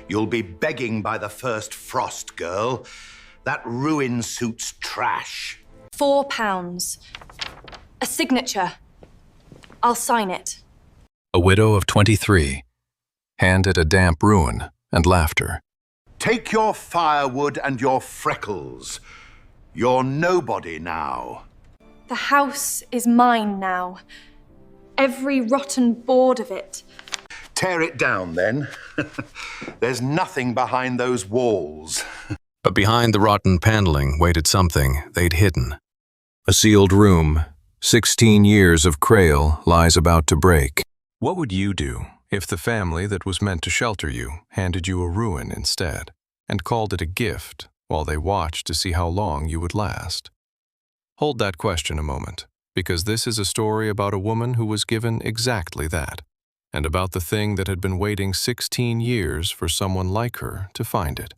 You'll be begging by the first frost, girl. That ruin suit's trash. £4. A signature. I'll sign it. A widow of 23 handed a damp ruin and laughter. Take your firewood and your freckles. You're nobody now. The house is mine now. Every rotten board of it. Tear it down, then. There's nothing behind those walls. But behind the rotten paneling waited something they'd hidden. A sealed room, 16 years of Crail lies about to break. What would you do if the family that was meant to shelter you handed you a ruin instead, and called it a gift while they watched to see how long you would last? Hold that question a moment, because this is a story about a woman who was given exactly that, and about the thing that had been waiting 16 years for someone like her to find it.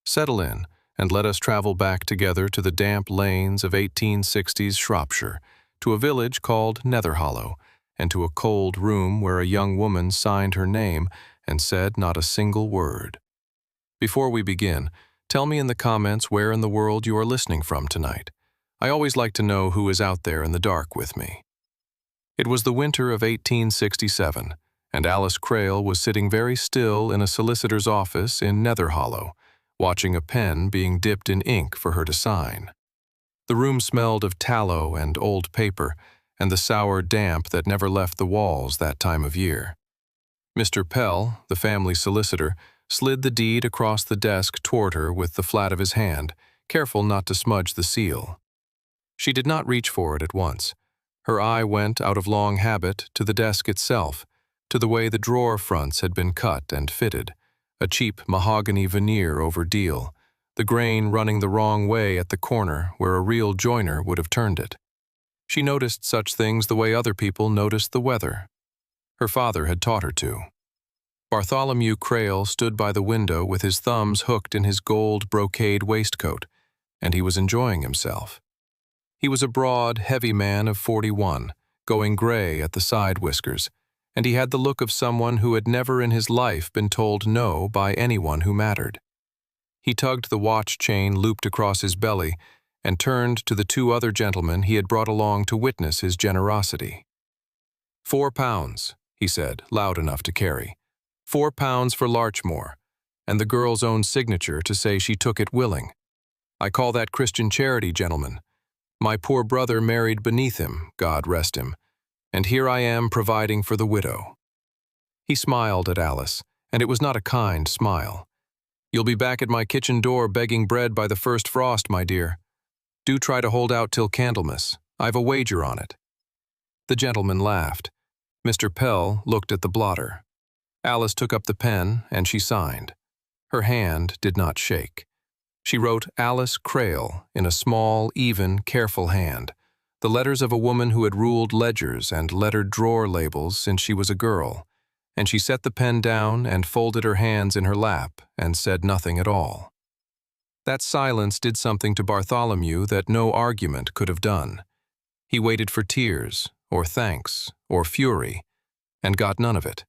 Settle in, and let us travel back together to the damp lanes of 1860s Shropshire, to a village called Netherhollow, and to a cold room where a young woman signed her name and said not a single word. Before we begin, tell me in the comments where in the world you are listening from tonight. I always like to know who is out there in the dark with me. It was the winter of 1867, and Alice Crail was sitting very still in a solicitor's office in Netherhollow, watching a pen being dipped in ink for her to sign. The room smelled of tallow and old paper, and the sour damp that never left the walls that time of year. Mr. Pell, the family solicitor, slid the deed across the desk toward her with the flat of his hand, careful not to smudge the seal. She did not reach for it at once. Her eye went, out of long habit, to the desk itself, to the way the drawer fronts had been cut and fitted, a cheap mahogany veneer over deal, the grain running the wrong way at the corner where a real joiner would have turned it. She noticed such things the way other people noticed the weather. Her father had taught her to. Bartholomew Crail stood by the window with his thumbs hooked in his gold brocade waistcoat, and he was enjoying himself. He was a broad, heavy man of 41, going gray at the side whiskers, and he had the look of someone who had never in his life been told no by anyone who mattered. He tugged the watch chain looped across his belly and turned to the two other gentlemen he had brought along to witness his generosity. £4, he said, loud enough to carry. £4 for Larchmore, and the girl's own signature to say she took it willing. I call that Christian charity, gentlemen. My poor brother married beneath him, God rest him, and here I am providing for the widow. He smiled at Alice, and it was not a kind smile. You'll be back at my kitchen door begging bread by the first frost, my dear. Do try to hold out till Candlemas. I've a wager on it. The gentleman laughed. Mr. Pell looked at the blotter. Alice took up the pen, and she signed. Her hand did not shake. She wrote Alice Crail in a small, even, careful hand, the letters of a woman who had ruled ledgers and lettered drawer labels since she was a girl, and she set the pen down and folded her hands in her lap and said nothing at all. That silence did something to Bartholomew that no argument could have done. He waited for tears, or thanks, or fury, and got none of it,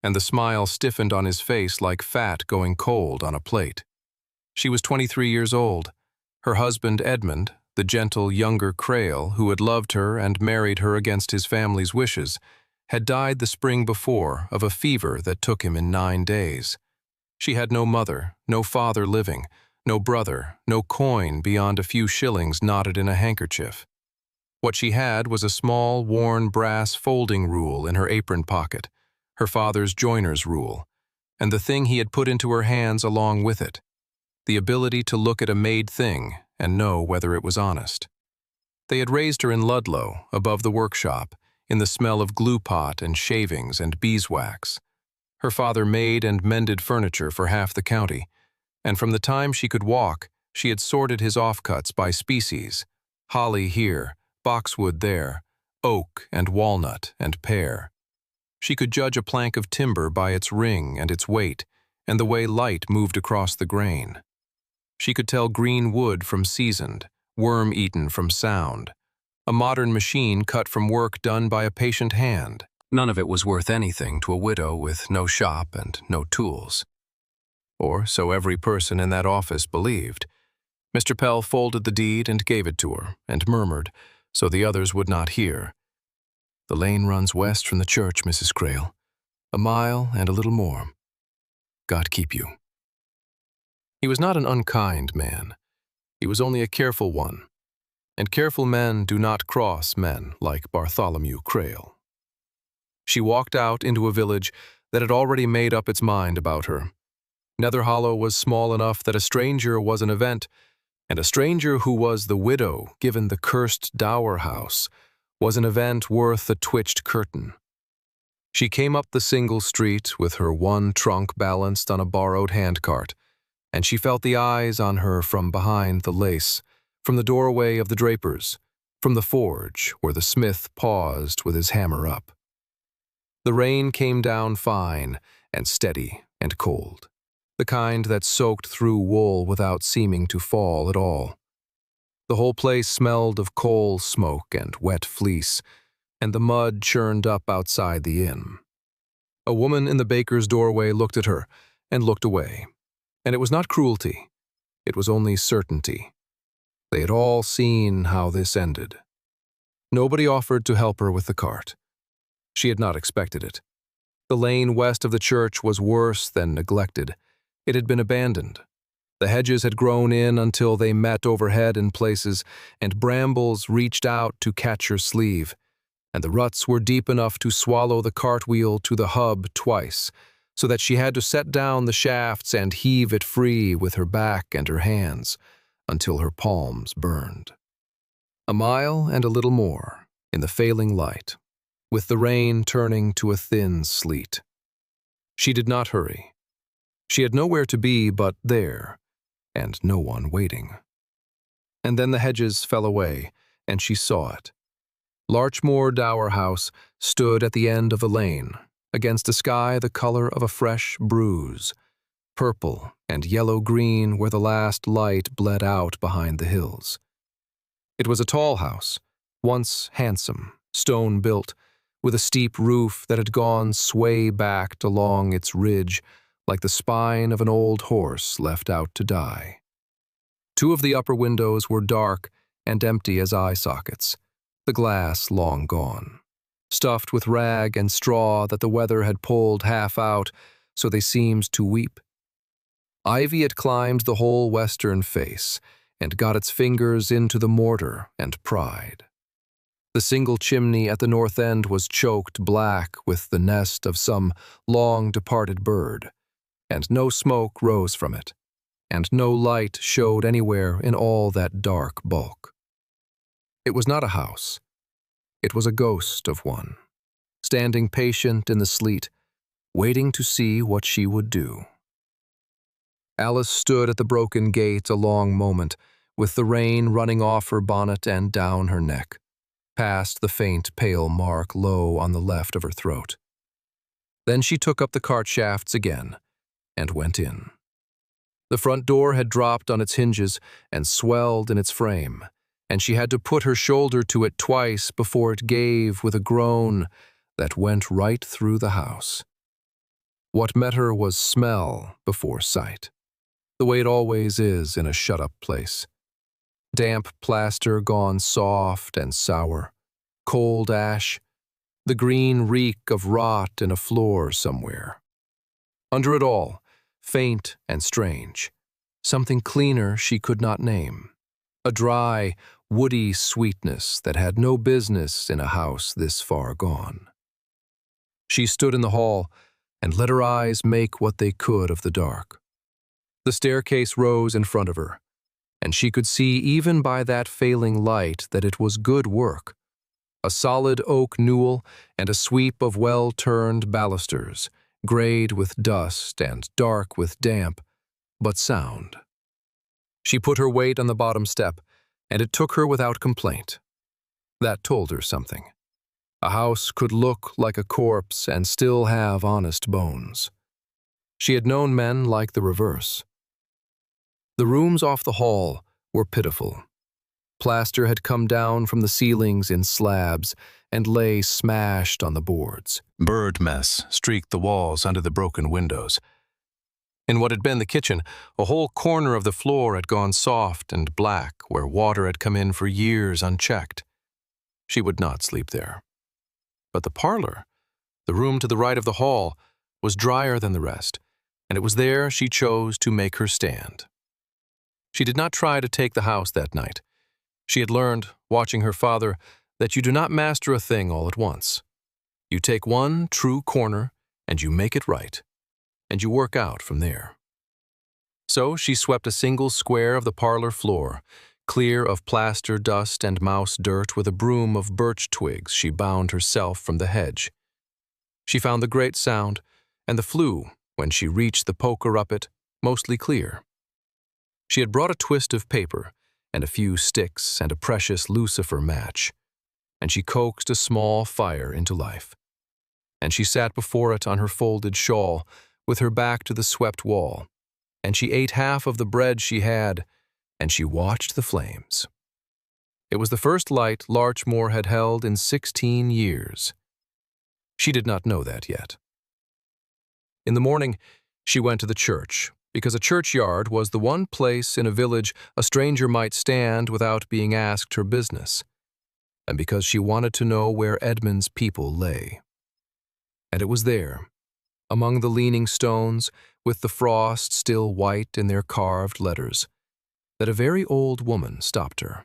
and the smile stiffened on his face like fat going cold on a plate. She was 23 years old. Her husband, Edmund, the gentle younger Crail, who had loved her and married her against his family's wishes, had died the spring before of a fever that took him in 9 days. She had no mother, no father living, no brother, no coin beyond a few shillings knotted in a handkerchief. What she had was a small, worn brass folding rule in her apron pocket, her father's joiner's rule, and the thing he had put into her hands along with it, the ability to look at a made thing and know whether it was honest. They had raised her in Ludlow, above the workshop, in the smell of glue pot and shavings and beeswax. Her father made and mended furniture for half the county, and from the time she could walk, she had sorted his offcuts by species, holly here, boxwood there, oak and walnut and pear. She could judge a plank of timber by its ring and its weight, and the way light moved across the grain. She could tell green wood from seasoned, worm-eaten from sound, a modern machine cut from work done by a patient hand. None of it was worth anything to a widow with no shop and no tools. or so every person in that office believed. Mr. Pell folded the deed and gave it to her, and murmured, so the others would not hear, "The lane runs west from the church, Mrs. Crail. A mile and a little more. God keep you." He was not an unkind man. He was only a careful one, and careful men do not cross men like Bartholomew Crail. She walked out into a village that had already made up its mind about her. Netherhollow was small enough that a stranger was an event, and a stranger who was the widow given the cursed Dower house was an event worth a twitched curtain. She came up the single street with her one trunk balanced on a borrowed handcart, and she felt the eyes on her from behind the lace, from the doorway of the drapers, from the forge where the smith paused with his hammer up. The rain came down fine and steady and cold, the kind that soaked through wool without seeming to fall at all. The whole place smelled of coal smoke and wet fleece, and the mud churned up outside the inn. A woman in the baker's doorway looked at her and looked away, and it was not cruelty, it was only certainty. They had all seen how this ended. Nobody offered to help her with the cart. She had not expected it. The lane west of the church was worse than neglected. It had been abandoned. The hedges had grown in until they met overhead in places, and brambles reached out to catch her sleeve, and the ruts were deep enough to swallow the cartwheel to the hub twice, so that she had to set down the shafts and heave it free with her back and her hands, until her palms burned. A mile and a little more, in the failing light, with the rain turning to a thin sleet. She did not hurry. She had nowhere to be but there, and no one waiting. And then the hedges fell away, and she saw it. Larchmore Dower House stood at the end of the lane, against a sky the color of a fresh bruise, purple and yellow-green where the last light bled out behind the hills. It was a tall house, once handsome, stone-built, with a steep roof that had gone sway-backed along its ridge like the spine of an old horse left out to die. Two of the upper windows were dark and empty as eye sockets, the glass long gone, stuffed with rag and straw that the weather had pulled half out so they seemed to weep. Ivy had climbed the whole western face and got its fingers into the mortar and pried. The single chimney at the north end was choked black with the nest of some long-departed bird, and no smoke rose from it, and no light showed anywhere in all that dark bulk. It was not a house. It was a ghost of one, standing patient in the sleet, waiting to see what she would do. Alice stood at the broken gate a long moment, with the rain running off her bonnet and down her neck, past the faint pale mark low on the left of her throat. Then she took up the cart shafts again and went in. The front door had dropped on its hinges and swelled in its frame, and she had to put her shoulder to it twice before it gave with a groan that went right through the house. What met her was smell before sight, the way it always is in a shut-up place. Damp plaster gone soft and sour, cold ash, the green reek of rot in a floor somewhere. Under it all, faint and strange, something cleaner she could not name, a dry, woody sweetness that had no business in a house this far gone. She stood in the hall and let her eyes make what they could of the dark. The staircase rose in front of her, and she could see even by that failing light that it was good work. A solid oak newel and a sweep of well-turned balusters, grayed with dust and dark with damp, but sound. She put her weight on the bottom step, and it took her without complaint. That told her something. A house could look like a corpse and still have honest bones. She had known men like the reverse. The rooms off the hall were pitiful. Plaster had come down from the ceilings in slabs and lay smashed on the boards. Bird mess streaked the walls under the broken windows. In what had been the kitchen, a whole corner of the floor had gone soft and black where water had come in for years unchecked. She would not sleep there. But the parlor, the room to the right of the hall, was drier than the rest, and it was there she chose to make her stand. She did not try to take the house that night. She had learned, watching her father, that you do not master a thing all at once. You take one true corner and you make it right, and you work out from there. So she swept a single square of the parlor floor, clear of plaster dust and mouse dirt, with a broom of birch twigs she bound herself from the hedge. She found the grate sound, and the flue, when she reached the poker up it, mostly clear. She had brought a twist of paper and a few sticks and a precious lucifer match, and she coaxed a small fire into life. And she sat before it on her folded shawl, with her back to the swept wall, and she ate half of the bread she had, and she watched the flames. It was the first light Larchmore had held in 16 years. She did not know that yet. In the morning, she went to the church, because a churchyard was the one place in a village a stranger might stand without being asked her business, and because she wanted to know where Edmund's people lay. And it was there, among the leaning stones, with the frost still white in their carved letters, that a very old woman stopped her.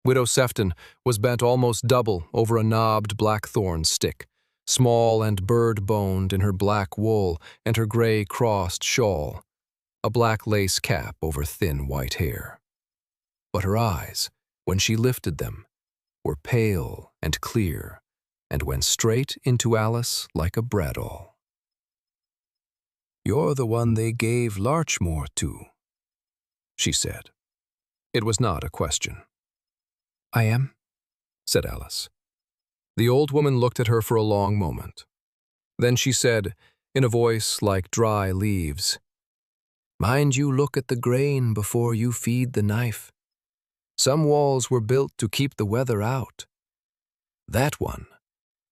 Widow Sefton was bent almost double over a knobbed blackthorn stick, small and bird-boned in her black wool and her gray crossed shawl, a black lace cap over thin white hair. But her eyes, when she lifted them, were pale and clear, and went straight into Alice like a bradawl. "You're the one they gave Larchmore to," she said. It was not a question. "I am," said Alice. The old woman looked at her for a long moment. Then she said, in a voice like dry leaves, "Mind you look at the grain before you feed the knife. Some walls were built to keep the weather out. That one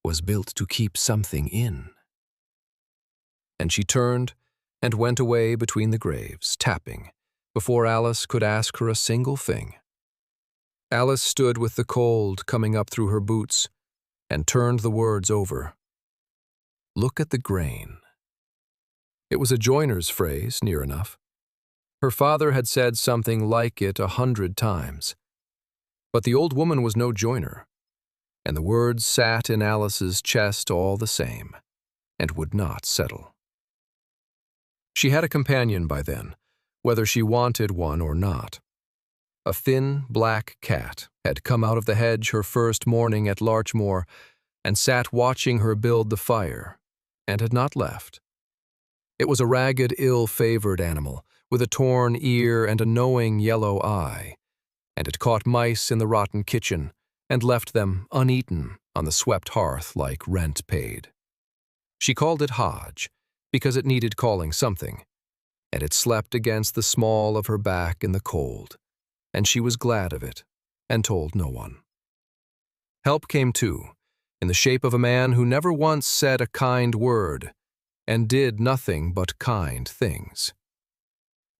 was built to keep something in." And she turned and went away between the graves, tapping, before Alice could ask her a single thing. Alice stood with the cold coming up through her boots and turned the words over. Look at the grain. It was a joiner's phrase, near enough. Her father had said something like it 100 times. But the old woman was no joiner, and the words sat in Alice's chest all the same, and would not settle. She had a companion by then, whether she wanted one or not. A thin, black cat had come out of the hedge her first morning at Larchmore and sat watching her build the fire, and had not left. It was a ragged, ill-favored animal, with a torn ear and a knowing yellow eye, and it caught mice in the rotten kitchen and left them uneaten on the swept hearth like rent paid. She called it Hodge, because it needed calling something, and it slept against the small of her back in the cold, and she was glad of it, and told no one. Help came too, in the shape of a man who never once said a kind word, and did nothing but kind things.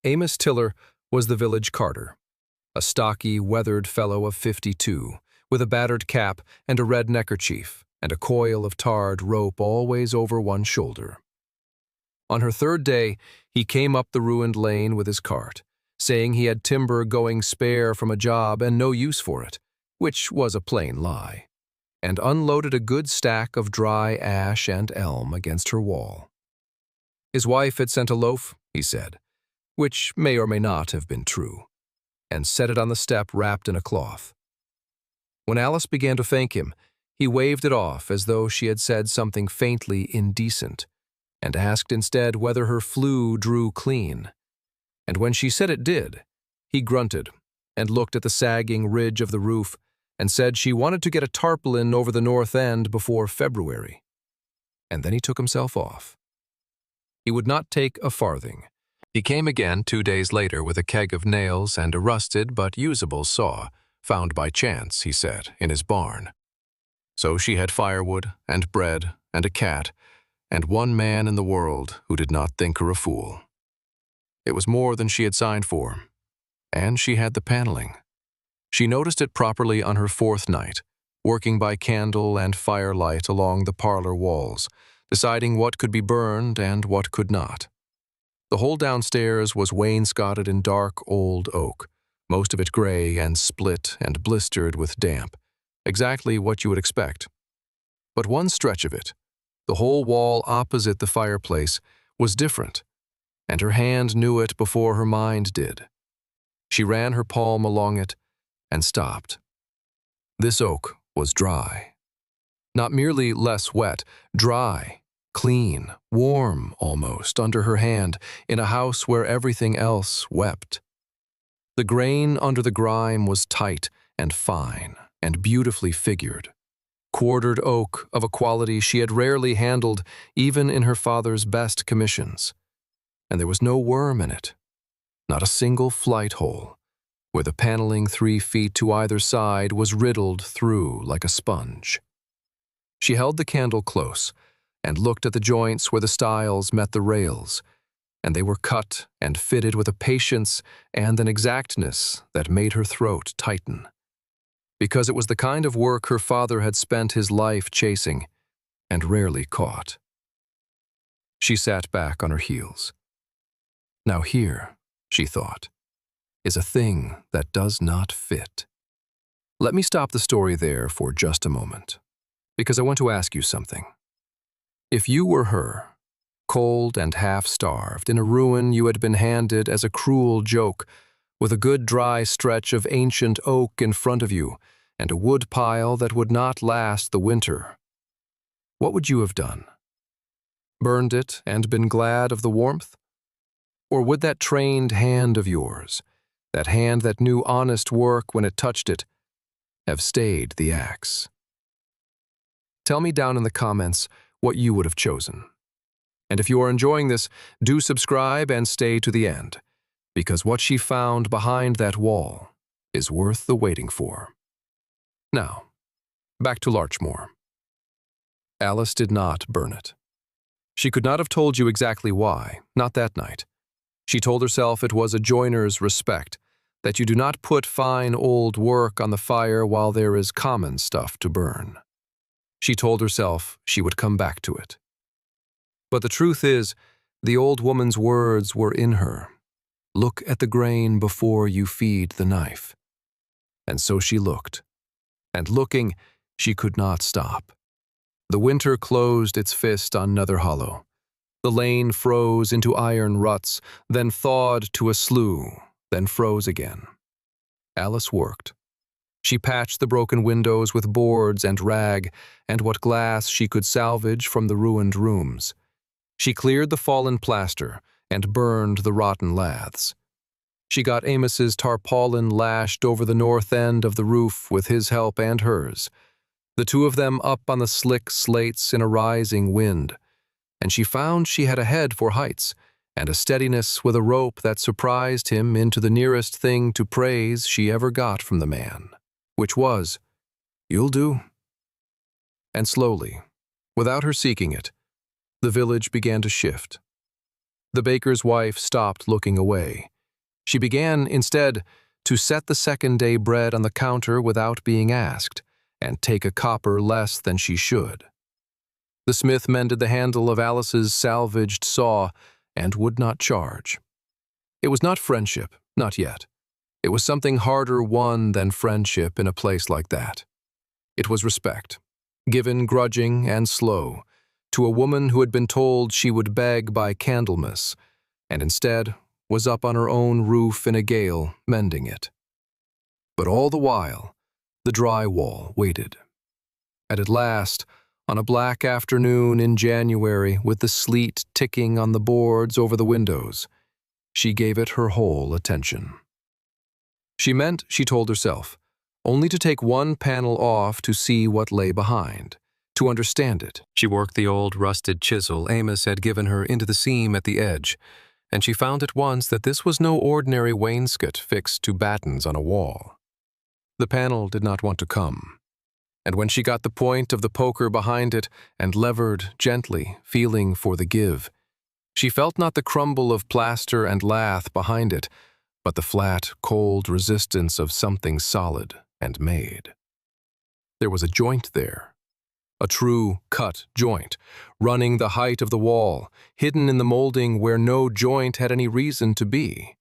Amos Tiller was the village carter, a stocky, weathered fellow of 52, with a battered cap and a red neckerchief, and a coil of tarred rope always over one shoulder. On her third day, he came up the ruined lane with his cart, saying he had timber going spare from a job and no use for it, which was a plain lie, and unloaded a good stack of dry ash and elm against her wall. His wife had sent a loaf, he said, which may or may not have been true, and set it on the step wrapped in a cloth. When Alice began to thank him, he waved it off as though she had said something faintly indecent, and asked instead whether her flue drew clean. And when she said it did, he grunted and looked at the sagging ridge of the roof and said she wanted to get a tarpaulin over the north end before February. And then he took himself off. He would not take a farthing. He came again 2 days later with a keg of nails and a rusted but usable saw, found by chance, he said, in his barn. So she had firewood and bread and a cat, and one man in the world who did not think her a fool. It was more than she had signed for. And she had the paneling. She noticed it properly on her fourth night, working by candle and firelight along the parlor walls, deciding what could be burned and what could not. The whole downstairs was wainscoted in dark old oak, most of it gray and split and blistered with damp, exactly what you would expect. But one stretch of it, the whole wall opposite the fireplace, was different, and her hand knew it before her mind did. She ran her palm along it and stopped. This oak was dry. Not merely less wet, dry, clean, warm almost under her hand in a house where everything else wept. The grain under the grime was tight and fine and beautifully figured. Quartered oak of a quality she had rarely handled even in her father's best commissions. And there was no worm in it, not a single flight hole, where the paneling 3 feet to either side was riddled through like a sponge. She held the candle close and looked at the joints where the stiles met the rails, and they were cut and fitted with a patience and an exactness that made her throat tighten, because it was the kind of work her father had spent his life chasing and rarely caught. She sat back on her heels. Now here, she thought, is a thing that does not fit. Let me stop the story there for just a moment, because I want to ask you something. If you were her, cold and half-starved, in a ruin you had been handed as a cruel joke, with a good dry stretch of ancient oak in front of you, and a wood pile that would not last the winter, what would you have done? Burned it and been glad of the warmth? Or would that trained hand of yours, that hand that knew honest work when it touched it, have stayed the axe? Tell me down in the comments what you would have chosen. And if you are enjoying this, do subscribe and stay to the end, because what she found behind that wall is worth the waiting for. Now, back to Larchmore. Alice did not burn it. She could not have told you exactly why, not that night. She told herself it was a joiner's respect, that you do not put fine old work on the fire while there is common stuff to burn. She told herself she would come back to it. But the truth is, the old woman's words were in her. Look at the grain before you feed the knife. And so she looked. And looking, she could not stop. The winter closed its fist on Nether Hollow. The lane froze into iron ruts, then thawed to a slough, then froze again. Alice worked. She patched the broken windows with boards and rag and what glass she could salvage from the ruined rooms. She cleared the fallen plaster and burned the rotten laths. She got Amos's tarpaulin lashed over the north end of the roof with his help and hers, the two of them up on the slick slates in a rising wind, and she found she had a head for heights and a steadiness with a rope that surprised him into the nearest thing to praise she ever got from the man, which was, "You'll do." And slowly, without her seeking it, the village began to shift. The baker's wife stopped looking away. She began, instead, to set the second-day bread on the counter without being asked, and take a copper less than she should. The smith mended the handle of Alice's salvaged saw and would not charge. It was not friendship, not yet. It was something harder won than friendship in a place like that. It was respect, given grudging and slow, to a woman who had been told she would beg by Candlemas, and instead was up on her own roof in a gale, mending it. But all the while, the drywall waited. And at last, on a black afternoon in January, with the sleet ticking on the boards over the windows, she gave it her whole attention. She meant, she told herself, only to take one panel off to see what lay behind, to understand it. She worked the old rusted chisel Amos had given her into the seam at the edge, and she found at once that this was no ordinary wainscot fixed to battens on a wall. The panel did not want to come, and when she got the point of the poker behind it and levered gently, feeling for the give, She felt not the crumble of plaster and lath behind it, but the flat, cold resistance of something solid and made. There was a joint there, a true cut joint, running the height of the wall, hidden in the molding where no joint had any reason to be.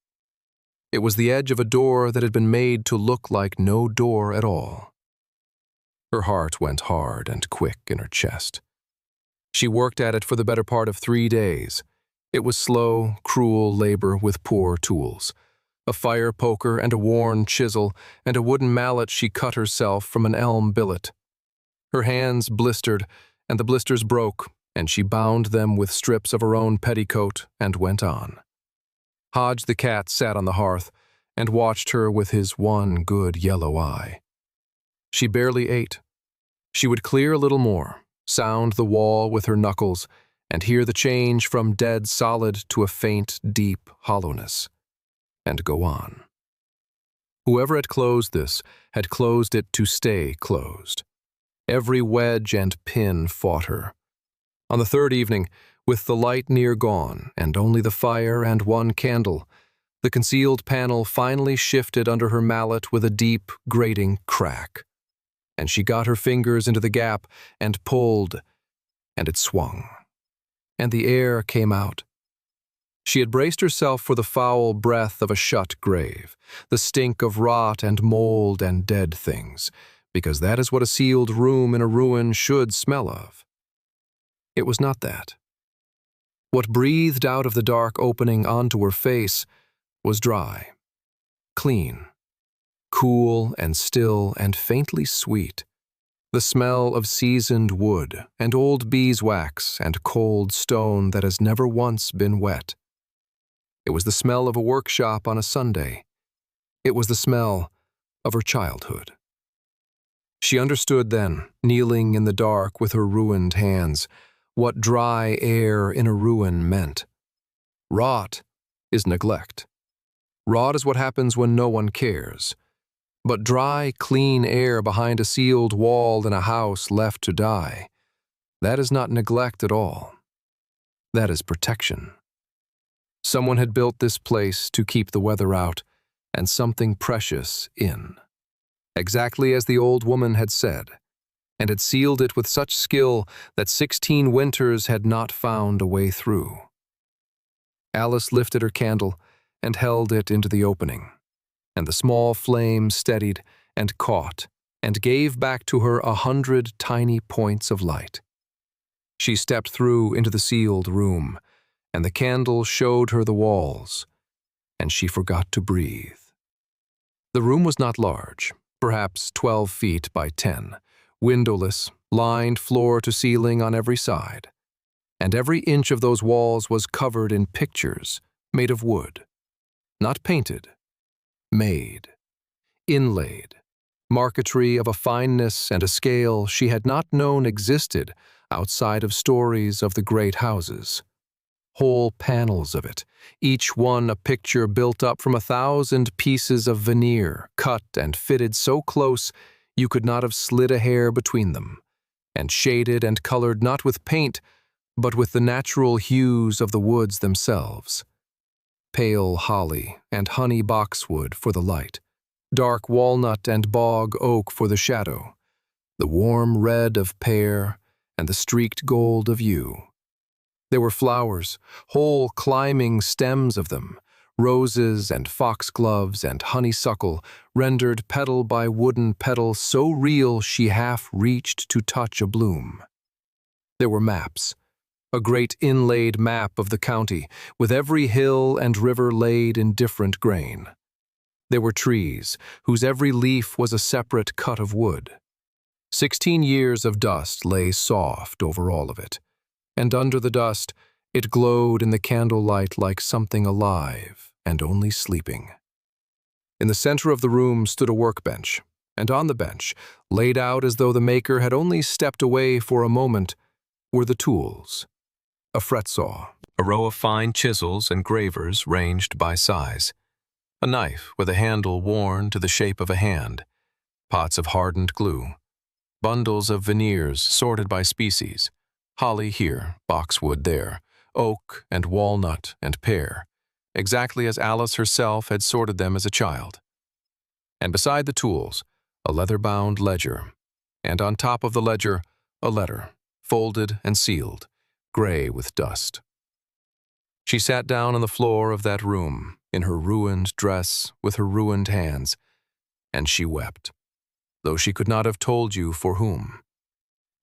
It was the edge of a door that had been made to look like no door at all. Her heart went hard and quick in her chest. She worked at it for the better part of 3 days. It was slow, cruel labor with poor tools. A fire poker and a worn chisel and a wooden mallet she cut herself from an elm billet. Her hands blistered, and the blisters broke, and she bound them with strips of her own petticoat and went on. Hodge the cat sat on the hearth and watched her with his one good yellow eye. She barely ate. She would clear a little more, sound the wall with her knuckles, and hear the change from dead solid to a faint, deep hollowness, and go on. Whoever had closed this had closed it to stay closed. Every wedge and pin fought her. On the 3rd evening, with the light near gone and only the fire and one candle, the concealed panel finally shifted under her mallet with a deep, grating crack, and she got her fingers into the gap and pulled, and it swung, and the air came out. She had braced herself for the foul breath of a shut grave, the stink of rot and mold and dead things, because that is what a sealed room in a ruin should smell of. It was not that. What breathed out of the dark opening onto her face was dry, clean, cool and still and faintly sweet, the smell of seasoned wood and old beeswax and cold stone that has never once been wet. It was the smell of a workshop on a Sunday. It was the smell of her childhood. She understood then, kneeling in the dark with her ruined hands, what dry air in a ruin meant. Rot is neglect. Rot is what happens when no one cares. But dry, clean air behind a sealed wall in a house left to die, that is not neglect at all. That is protection. Someone had built this place to keep the weather out and something precious in, exactly as the old woman had said, and had sealed it with such skill that 16 winters had not found a way through. Alice lifted her candle and held it into the opening, and the small flame steadied and caught and gave back to her 100 tiny points of light. She stepped through into the sealed room, and the candle showed her the walls, and she forgot to breathe. The room was not large, perhaps 12 feet by 10, windowless, lined floor to ceiling on every side, and every inch of those walls was covered in pictures made of wood, not painted, made, inlaid, marquetry of a fineness and a scale she had not known existed outside of stories of the great houses. Whole panels of it, each one a picture built up from 1,000 pieces of veneer, cut and fitted so close you could not have slid a hair between them, and shaded and colored not with paint, but with the natural hues of the woods themselves. Pale holly and honey boxwood for the light, dark walnut and bog oak for the shadow, the warm red of pear and the streaked gold of yew. There were flowers, whole climbing stems of them, roses and foxgloves and honeysuckle, rendered petal by wooden petal so real she half reached to touch a bloom. There were maps, a great inlaid map of the county, with every hill and river laid in different grain. There were trees, whose every leaf was a separate cut of wood. 16 years of dust lay soft over all of it, and under the dust it glowed in the candlelight like something alive and only sleeping. In the center of the room stood a workbench, and on the bench, laid out as though the maker had only stepped away for a moment, were the tools. A fret saw, a row of fine chisels and gravers ranged by size, a knife with a handle worn to the shape of a hand, pots of hardened glue, bundles of veneers sorted by species, holly here, boxwood there, oak and walnut and pear, exactly as Alice herself had sorted them as a child. And beside the tools, a leather-bound ledger, and on top of the ledger, a letter, folded and sealed, gray with dust. She sat down on the floor of that room, in her ruined dress, with her ruined hands, and she wept, though she could not have told you for whom.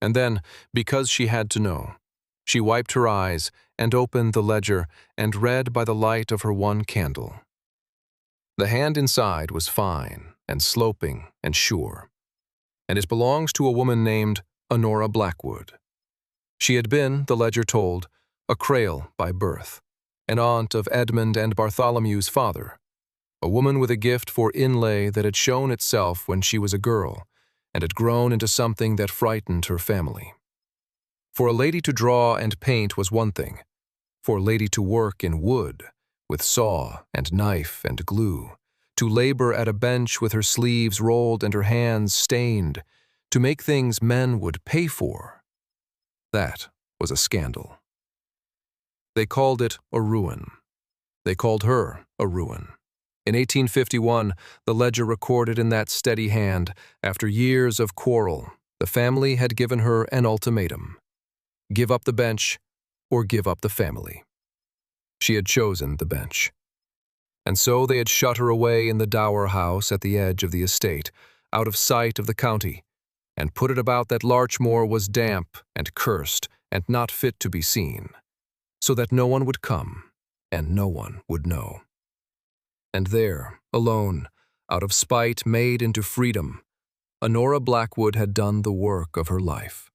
And then, because she had to know, she wiped her eyes and opened the ledger and read by the light of her one candle. The hand inside was fine and sloping and sure, and it belongs to a woman named Honora Blackwood. She had been, the ledger told, a Crail by birth, an aunt of Edmund and Bartholomew's father, a woman with a gift for inlay that had shown itself when she was a girl and had grown into something that frightened her family. For a lady to draw and paint was one thing, for a lady to work in wood, with saw and knife and glue, to labor at a bench with her sleeves rolled and her hands stained, to make things men would pay for, that was a scandal. They called it a ruin. They called her a ruin. In 1851, the ledger recorded in that steady hand, after years of quarrel, the family had given her an ultimatum. Give up the bench or give up the family. She had chosen the bench. And so they had shut her away in the Dower house at the edge of the estate, out of sight of the county, and put it about that Larchmore was damp and cursed and not fit to be seen, so that no one would come and no one would know. And there, alone, out of spite made into freedom, Honora Blackwood had done the work of her life.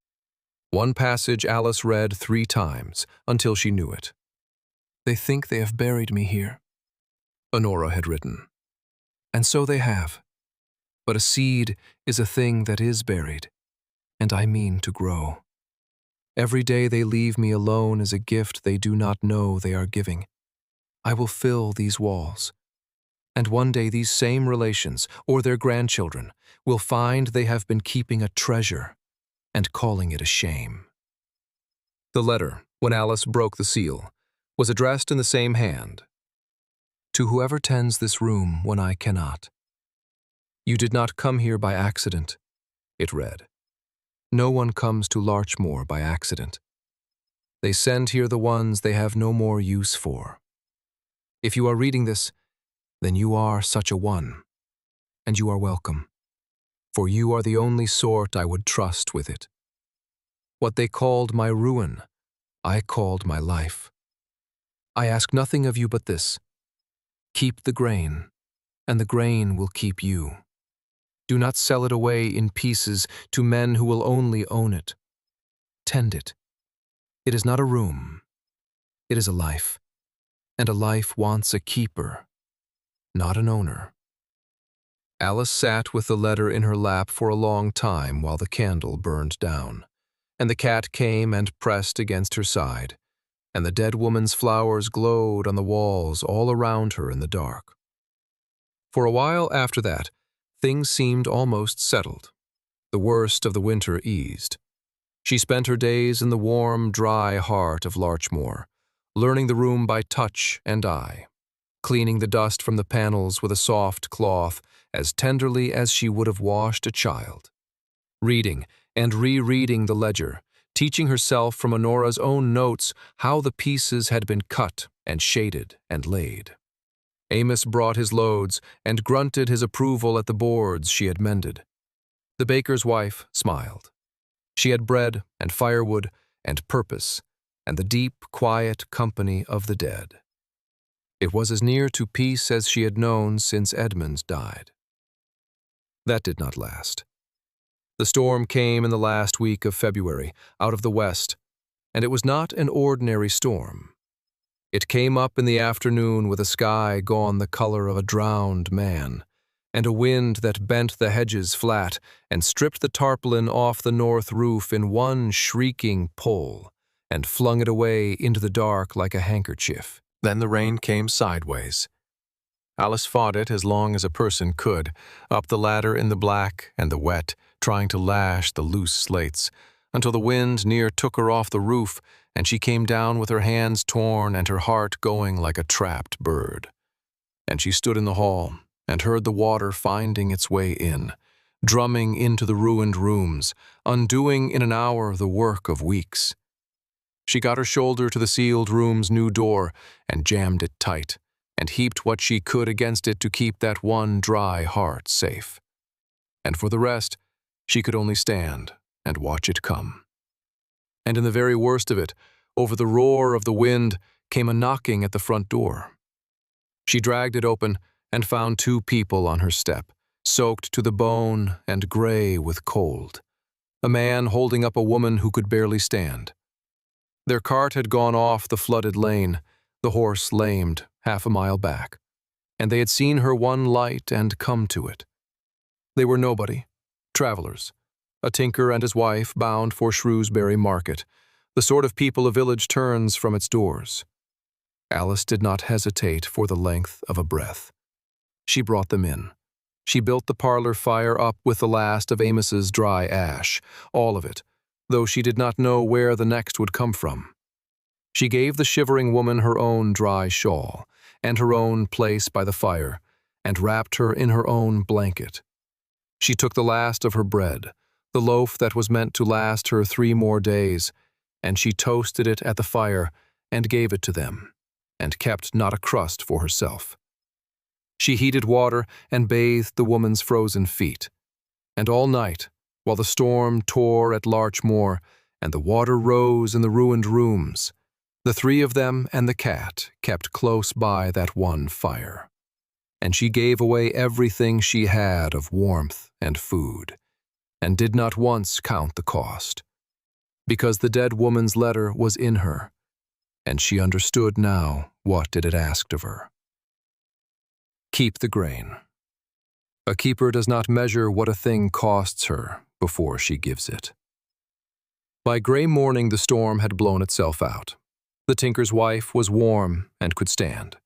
One passage Alice read 3 times until she knew it. "They think they have buried me here," Honora had written. And so they have. But a seed is a thing that is buried, and I mean to grow. Every day they leave me alone is a gift they do not know they are giving. I will fill these walls. And one day these same relations, or their grandchildren, will find they have been keeping a treasure and calling it a shame. The letter, when Alice broke the seal, was addressed in the same hand. To whoever tends this room when I cannot. You did not come here by accident, it read. No one comes to Larchmore by accident. They send here the ones they have no more use for. If you are reading this, then you are such a one, and you are welcome, for you are the only sort I would trust with it. What they called my ruin, I called my life. I ask nothing of you but this: keep the grain, and the grain will keep you. Do not sell it away in pieces to men who will only own it. Tend it. It is not a room. It is a life, and a life wants a keeper, not an owner. Alice sat with the letter in her lap for a long time while the candle burned down, and the cat came and pressed against her side, and the dead woman's flowers glowed on the walls all around her in the dark. For a while after that, things seemed almost settled. The worst of the winter eased. She spent her days in the warm, dry heart of Larchmore, learning the room by touch and eye, cleaning the dust from the panels with a soft cloth as tenderly as she would have washed a child, reading and rereading the ledger, teaching herself from Honora's own notes how the pieces had been cut and shaded and laid. Amos brought his loads and grunted his approval at the boards she had mended. The baker's wife smiled. She had bread and firewood and purpose and the deep, quiet company of the dead. It was as near to peace as she had known since Edmund died. That did not last. The storm came in the last week of February, out of the west, and it was not an ordinary storm. It came up in the afternoon with a sky gone the color of a drowned man, and a wind that bent the hedges flat and stripped the tarpaulin off the north roof in one shrieking pull, and flung it away into the dark like a handkerchief. Then the rain came sideways. Alice fought it as long as a person could, up the ladder in the black and the wet, trying to lash the loose slates, until the wind near took her off the roof, and she came down with her hands torn and her heart going like a trapped bird. And she stood in the hall and heard the water finding its way in, drumming into the ruined rooms, undoing in an hour the work of weeks. She got her shoulder to the sealed room's new door and jammed it tight, and heaped what she could against it to keep that one dry heart safe. And for the rest, she could only stand and watch it come. And in the very worst of it, over the roar of the wind, came a knocking at the front door. She dragged it open and found two people on her step, soaked to the bone and gray with cold. A man holding up a woman who could barely stand. Their cart had gone off the flooded lane, the horse lamed half a mile back, and they had seen her one light and come to it. They were nobody, travelers, a tinker and his wife bound for Shrewsbury Market, the sort of people a village turns from its doors. Alice did not hesitate for the length of a breath. She brought them in. She built the parlor fire up with the last of Amos's dry ash, all of it, though she did not know where the next would come from. She gave the shivering woman her own dry shawl, and her own place by the fire, and wrapped her in her own blanket. She took the last of her bread, the loaf that was meant to last her 3 more days, and she toasted it at the fire and gave it to them, and kept not a crust for herself. She heated water and bathed the woman's frozen feet, and all night, while the storm tore at Larchmoor and the water rose in the ruined rooms, the 3 of them and the cat kept close by that one fire. And she gave away everything she had of warmth and food, and did not once count the cost, because the dead woman's letter was in her, and she understood now what it had asked of her. Keep the grain. A keeper does not measure what a thing costs her before she gives it. By gray morning the storm had blown itself out. The tinker's wife was warm and could stand.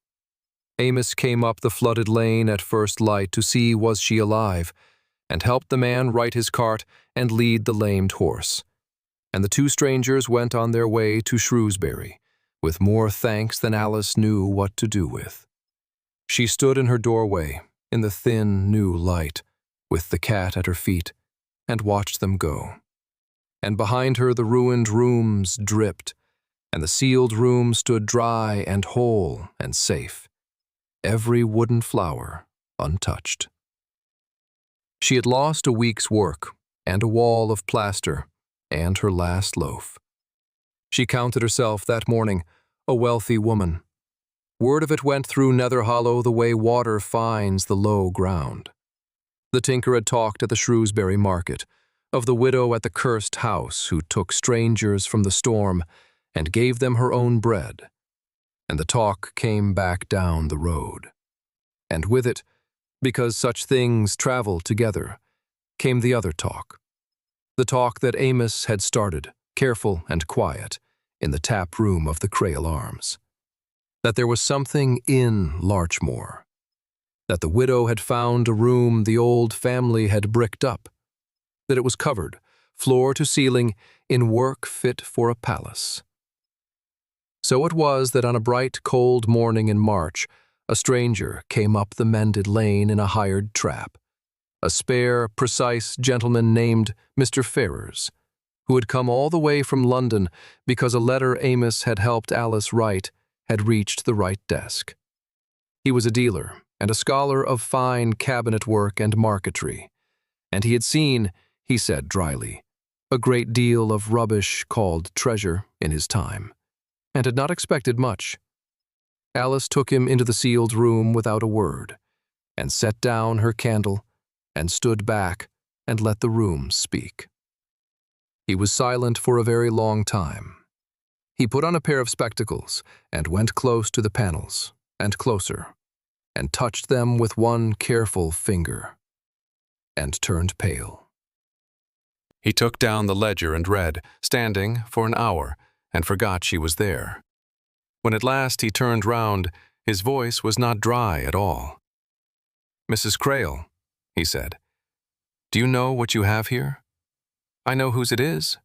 Amos came up the flooded lane at first light to see was she alive, and helped the man right his cart and lead the lamed horse. And the 2 strangers went on their way to Shrewsbury, with more thanks than Alice knew what to do with. She stood in her doorway, in the thin, new light, with the cat at her feet, and watched them go. And behind her the ruined rooms dripped, and the sealed room stood dry and whole and safe, every wooden flower untouched. She had lost a week's work, and a wall of plaster, and her last loaf. She counted herself that morning a wealthy woman. Word of it went through Nether Hollow the way water finds the low ground. The tinker had talked at the Shrewsbury Market, of the widow at the cursed house who took strangers from the storm and gave them her own bread. And the talk came back down the road. And with it, because such things travel together, came the other talk. The talk that Amos had started, careful and quiet, in the tap room of the Crail Arms. That there was something in Larchmoor. That the widow had found a room the old family had bricked up. That it was covered, floor to ceiling, in work fit for a palace. So it was that on a bright, cold morning in March, a stranger came up the mended lane in a hired trap, a spare, precise gentleman named Mr. Ferrers, who had come all the way from London because a letter Amos had helped Alice write had reached the right desk. He was a dealer and a scholar of fine cabinet work and marquetry, and he had seen, he said dryly, a great deal of rubbish called treasure in his time, and had not expected much. Alice took him into the sealed room without a word, and set down her candle, and stood back and let the room speak. He was silent for a very long time. He put on a pair of spectacles and went close to the panels, and closer, and touched them with one careful finger, and turned pale. He took down the ledger and read, standing for an hour, and forgot she was there. When at last he turned round, his voice was not dry at all. "Mrs. Crail," he said, "do you know what you have here?" "I know whose it is,"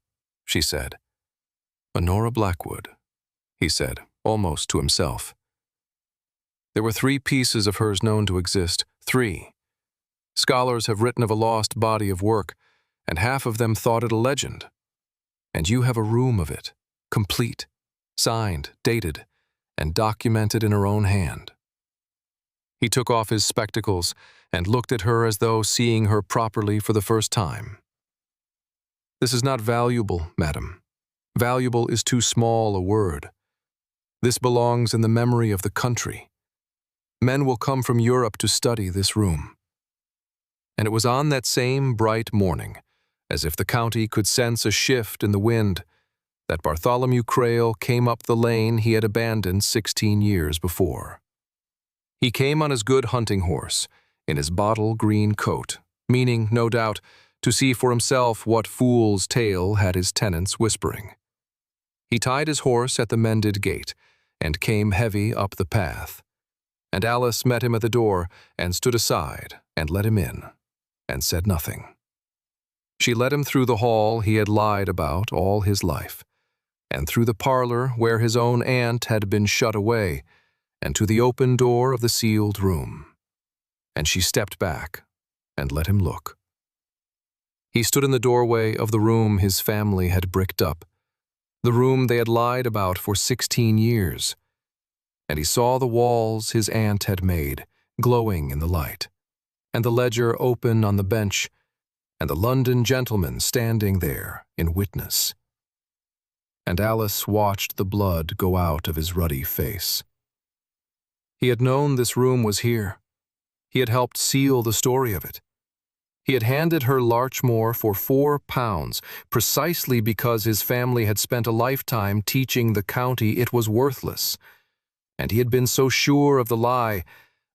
she said. Honora Blackwood, he said, almost to himself. There were 3 pieces of hers known to exist, 3. Scholars have written of a lost body of work, and half of them thought it a legend. And you have a room of it, complete, signed, dated, and documented in her own hand. He took off his spectacles and looked at her as though seeing her properly for the first time. This is not valuable, madam. Valuable is too small a word. This belongs in the memory of the country. Men will come from Europe to study this room. And it was on that same bright morning, as if the county could sense a shift in the wind, that Bartholomew Crail came up the lane he had abandoned 16 years before. He came on his good hunting horse, in his bottle green coat, meaning, no doubt, to see for himself what fool's tale had his tenants whispering. He tied his horse at the mended gate, and came heavy up the path. And Alice met him at the door, and stood aside, and let him in, and said nothing. She led him through the hall he had lied about all his life, and through the parlor where his own aunt had been shut away, and to the open door of the sealed room. And she stepped back, and let him look. He stood in the doorway of the room his family had bricked up, the room they had lied about for 16 years, and he saw the walls his aunt had made, glowing in the light, and the ledger open on the bench, and the London gentleman standing there in witness. And Alice watched the blood go out of his ruddy face. He had known this room was here. He had helped seal the story of it. He had handed her Larchmore for £4, precisely because his family had spent a lifetime teaching the county it was worthless, and he had been so sure of the lie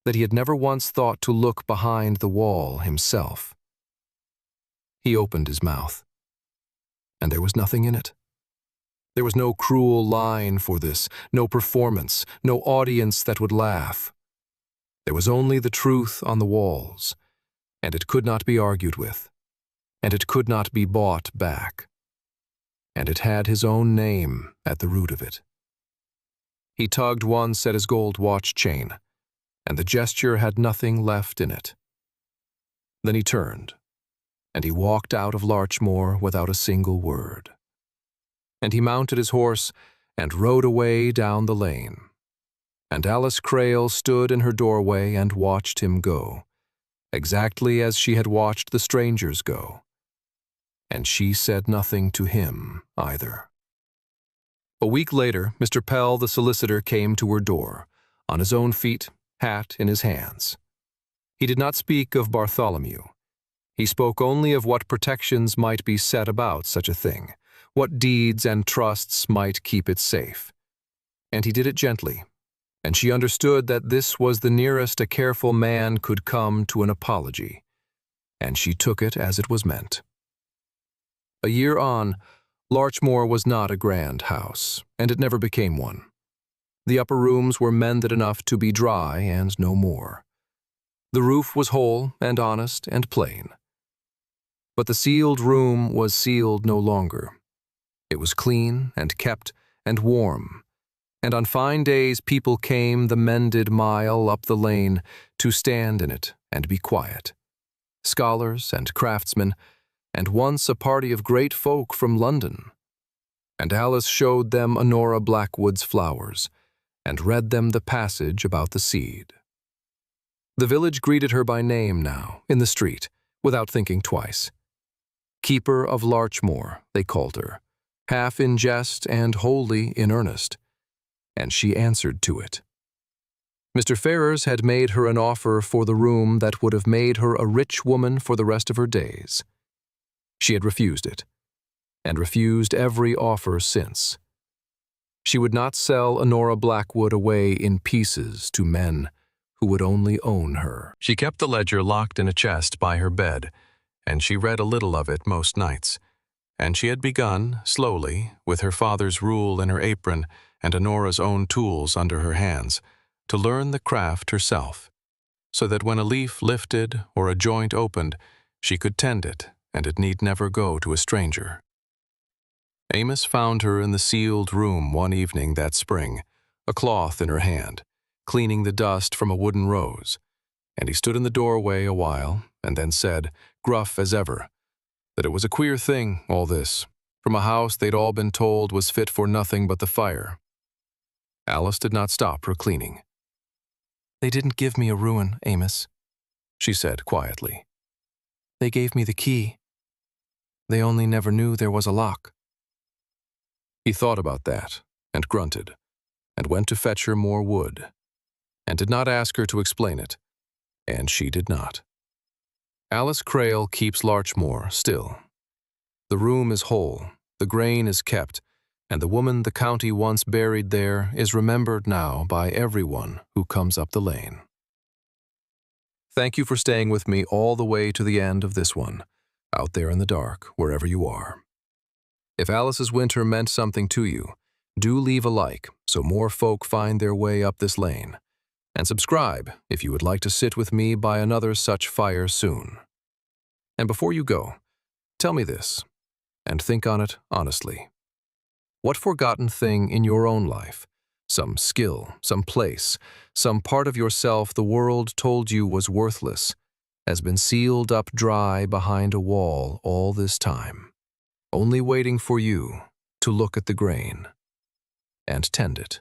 that he had never once thought to look behind the wall himself. He opened his mouth, and there was nothing in it. There was no cruel line for this, no performance, no audience that would laugh. There was only the truth on the walls, and it could not be argued with, and it could not be bought back. And it had his own name at the root of it. He tugged once at his gold watch chain, and the gesture had nothing left in it. Then he turned, and he walked out of Larchmore without a single word. And he mounted his horse and rode away down the lane. And Alice Crail stood in her doorway and watched him go, exactly as she had watched the strangers go. And she said nothing to him either. A week later, Mr. Pell, the solicitor, came to her door, on his own feet, hat in his hands. He did not speak of Bartholomew. He spoke only of what protections might be set about such a thing, what deeds and trusts might keep it safe. And he did it gently, and she understood that this was the nearest a careful man could come to an apology, and she took it as it was meant. A year on, Larchmore was not a grand house, and it never became one. The upper rooms were mended enough to be dry and no more. The roof was whole and honest and plain. But the sealed room was sealed no longer. It was clean and kept and warm, and on fine days people came the mended mile up the lane to stand in it and be quiet. Scholars and craftsmen, and once a party of great folk from London. And Alice showed them Honora Blackwood's flowers, and read them the passage about the seed. The village greeted her by name now, in the street, without thinking twice. Keeper of Larchmore, they called her, half in jest and wholly in earnest, and she answered to it. Mr. Ferrers had made her an offer for the room that would have made her a rich woman for the rest of her days. She had refused it, and refused every offer since. She would not sell Honora Blackwood away in pieces to men who would only own her. She kept the ledger locked in a chest by her bed, and she read a little of it most nights. And she had begun, slowly, with her father's rule in her apron and Honora's own tools under her hands, to learn the craft herself, so that when a leaf lifted or a joint opened, she could tend it, and it need never go to a stranger. Amos found her in the sealed room one evening that spring, a cloth in her hand, cleaning the dust from a wooden rose, and he stood in the doorway a while and then said, gruff as ever, that it was a queer thing, all this, from a house they'd all been told was fit for nothing but the fire. Alice did not stop her cleaning. "They didn't give me a ruin, Amos," she said quietly. "They gave me the key. They only never knew there was a lock." He thought about that, and grunted, and went to fetch her more wood, and did not ask her to explain it, and she did not. Alice Crail keeps Larchmore still. The room is whole, the grain is kept, and the woman the county once buried there is remembered now by everyone who comes up the lane. Thank you for staying with me all the way to the end of this one, out there in the dark, wherever you are. If Alice's Winter meant something to you, do leave a like so more folk find their way up this lane, and subscribe if you would like to sit with me by another such fire soon. And before you go, tell me this, and think on it honestly. What forgotten thing in your own life, some skill, some place, some part of yourself the world told you was worthless, has been sealed up dry behind a wall all this time, only waiting for you to look at the grain and tend it?